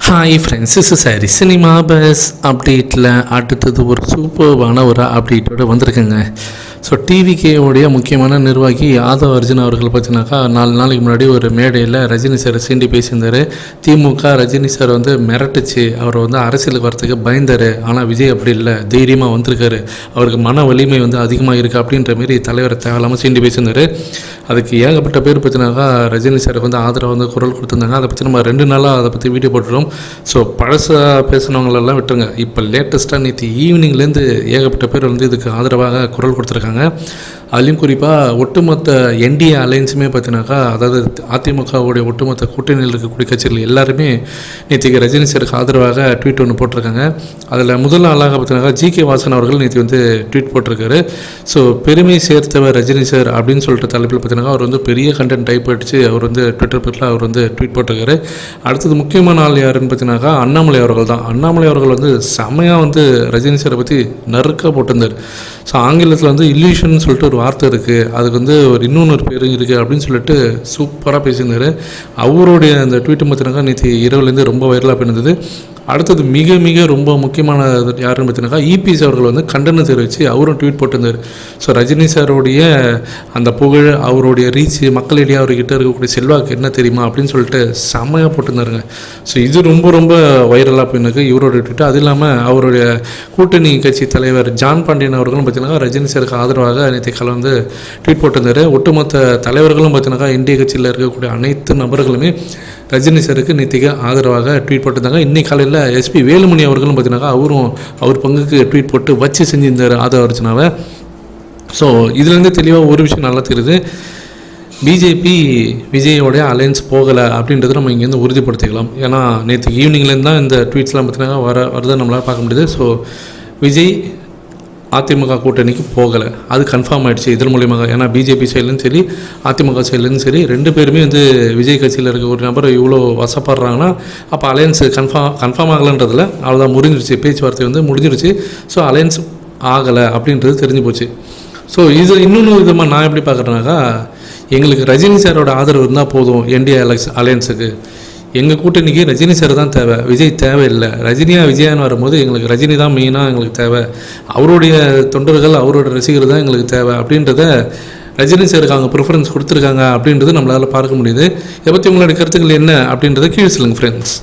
Hi friends, is sorry cinema bus அப்டேட்டில் அடுத்தது ஒரு சூப்பர்வான ஒரு அப்டேட்டோடு வந்திருக்குங்க. ஸோ டிவிகேவுடைய முக்கியமான நிர்வாகி யாதவ் அர்ஜுன் அவர்கள் பார்த்தீங்கன்னாக்கா 4 நாளைக்கு முன்னாடி ஒரு மேடையில் ரஜினி சார் சீண்டி பேசியிருந்தார். திமுக ரஜினி சார் மிரட்டுச்சு, அவர் அரசியலுக்கு வரத்துக்கு பயந்தார். ஆனால் விஜய் அப்படி இல்லை, தைரியமாக வந்திருக்காரு, அவருக்கு மன வலிமை அதிகமாக இருக்குது அப்படின்ற மாரி தலைவரை தேவையில்லாமல் சீண்டி பேசியிருந்தார். அதுக்கு ஏகப்பட்ட பேர் பார்த்தீங்கன்னாக்கா ரஜினி சாருக்கு ஆதரவு குரல் கொடுத்துருந்தாங்க. அதை பற்றி நம்ம 2 நாளாக அதை பற்றி வீடியோ போட்டுருவோம். ஸோ பழசாக பேசினவங்களெல்லாம் விட்டுருங்க. இப்போ லேட்டஸ்ட்டாக நேற்று ஈவினிங்லேருந்து ஏகப்பட்ட பேர் இதுக்கு ஆதரவாக குரல் கொடுத்துருக்காங்க. அதுலேயும் குறிப்பாக ஒட்டுமொத்த என்டிஏ அலையன்ஸுமே பார்த்தீங்கன்னாக்கா, அதாவது அதிமுகவுடைய ஒட்டுமொத்த கூட்டணியில் இருக்கக்கூடிய கட்சிகள் எல்லாருமே நேற்றுக்கு ரஜினி சாருக்கு ஆதரவாக ட்வீட் ஒன்று போட்டிருக்காங்க. அதில் முதல் ஆளாக பார்த்தீங்கன்னாக்கா ஜிகே வாசன் அவர்கள் நேற்று ட்வீட் போட்டிருக்காரு. ஸோ பெருமை சேர்த்தவர் ரஜினி சார் அப்படின்னு சொல்லிட்டு தலைப்பில் பார்த்தீங்கன்னா அவர் பெரிய கண்டென்ட் டைப் அடித்து அவர் ட்விட்டர் பேரில் அவர் ட்வீட் போட்டிருக்காரு. அடுத்தது முக்கியமான ஆள் யாருன்னு பார்த்தீங்கன்னாக்கா அண்ணாமலை அவர்கள் தான். அண்ணாமலை அவர்கள் செம்மையாக ரஜினி சாரை பற்றி நறுக்க போட்டிருந்தார். ஸோ ஆங்கிலத்தில் இல்லூஷன் சொல்லிட்டு ஒரு வார்த்தை இருக்குது, அதுக்கு ஒரு இன்னொன்று பேர் இருக்குது அப்படின்னு சொல்லிட்டு சூப்பராக பேசியிருந்தார். அவருடைய அந்த ட்வீட்டு பார்த்தீங்கன்னாக்கா நேற்று இரவுலேருந்து ரொம்ப வைரலாக போயிருந்தது. அடுத்தது மிக மிக ரொம்ப முக்கியமான யாருன்னு பார்த்தீங்கன்னாக்கா இபிஎஸ் அவர்கள் கண்டனம் தெரிவித்து அவரும் ட்வீட் போட்டிருந்தார். ஸோ ரஜினி சாருடைய அந்த புகழ், அவருடைய ரீச், மக்களிடையே அவர்கிட்ட இருக்கக்கூடிய செல்வாக்கு என்ன தெரியுமா அப்படின்னு சொல்லிட்டு செம்மையாக போட்டிருந்தாருங்க. ஸோ இது ரொம்ப ரொம்ப வைரலாக போயிருக்கு இவரோட ட்வீட்டு. அது இல்லாமல் அவருடைய கூட்டணி கட்சி தலைவர் ஜான் பாண்டியன் அவர்களும் பார்த்தீங்கன்னா ரஜினி சாருக்கு ஆதரவாக நேற்று காலை ட்வீட் போட்டிருந்தார். ஒட்டுமொத்த தலைவர்களும் பார்த்தீங்கன்னாக்கா இந்திய கட்சியில் இருக்கக்கூடிய அனைத்து நபர்களுமே ரஜினி சாருக்கு நேற்றுக்கு ஆதரவாக ட்வீட் போட்டிருந்தாங்க. இன்னைக்கு காலையில் எஸ்பி வேலுமணி அவர்களும் பார்த்தீங்கன்னாக்கா அவரும் அவர் பங்குக்கு ட்வீட் போட்டு வச்சு செஞ்சிருந்தார் ஆதவ அர்ஜுனாவை. ஸோ இதுலேருந்து தெளிவாக ஒரு விஷயம் நல்லா தெரியுது, பிஜேபி விஜயோடைய அலையன்ஸ் போகலை அப்படின்றத நம்ம இங்கேருந்து உறுதிப்படுத்திக்கலாம். ஏன்னா நேற்று ஈவினிங்லேருந்து தான் இந்த ட்வீட்ஸ்லாம் பார்த்தீங்கன்னா வரதை நம்மளால் பார்க்க முடியுது. ஸோ விஜய் அதிமுக கூட்டணிக்கு போகலை, அது கன்ஃபார்ம் ஆகிடுச்சு இதன் மூலியமாக. ஏன்னா பிஜேபி சைட்லேயும் சரி அதிமுக சைட்லேயும் சரி ரெண்டு பேருமே விஜய் கட்சியில் இருக்க ஒரு நபர் இவ்வளோ வசப்படுறாங்கன்னா அப்போ அலையன்ஸ் கன்ஃபார்ம் ஆகலைன்றதில் அவ்வளோதான், முடிஞ்சிருச்சு, பேச்சுவார்த்தை முடிஞ்சிருச்சு. ஸோ அலையன்ஸ் ஆகலை அப்படின்றது தெரிஞ்சு போச்சு. ஸோ இது இன்னொன்று விதமாக நான் எப்படி பார்க்குறேன்னாக்கா, எங்களுக்கு ரஜினி சாரோட ஆதரவு இருந்தால் போதும் என்டிஏ அலையன்ஸுக்கு. எங்கள் கூட்டணிக்கு ரஜினி சார் தான் தேவை, விஜய் தேவையில்லை. விஜயான்னு வரும்போது எங்களுக்கு ரஜினி தான் மெயினாக எங்களுக்கு தேவை, அவருடைய தொண்டர்கள் அவரோட ரசிகர் தான் எங்களுக்கு தேவை அப்படின்றத ரஜினி சாருக்கு அவங்க ப்ரிஃபரன்ஸ் கொடுத்துருக்காங்க அப்படின்றது நம்மளால் பார்க்க முடியுது. இதை பற்றி உங்களோட கருத்துக்கள் என்ன அப்படின்றத கீழே சொல்லுங்கள் ஃப்ரெண்ட்ஸ்.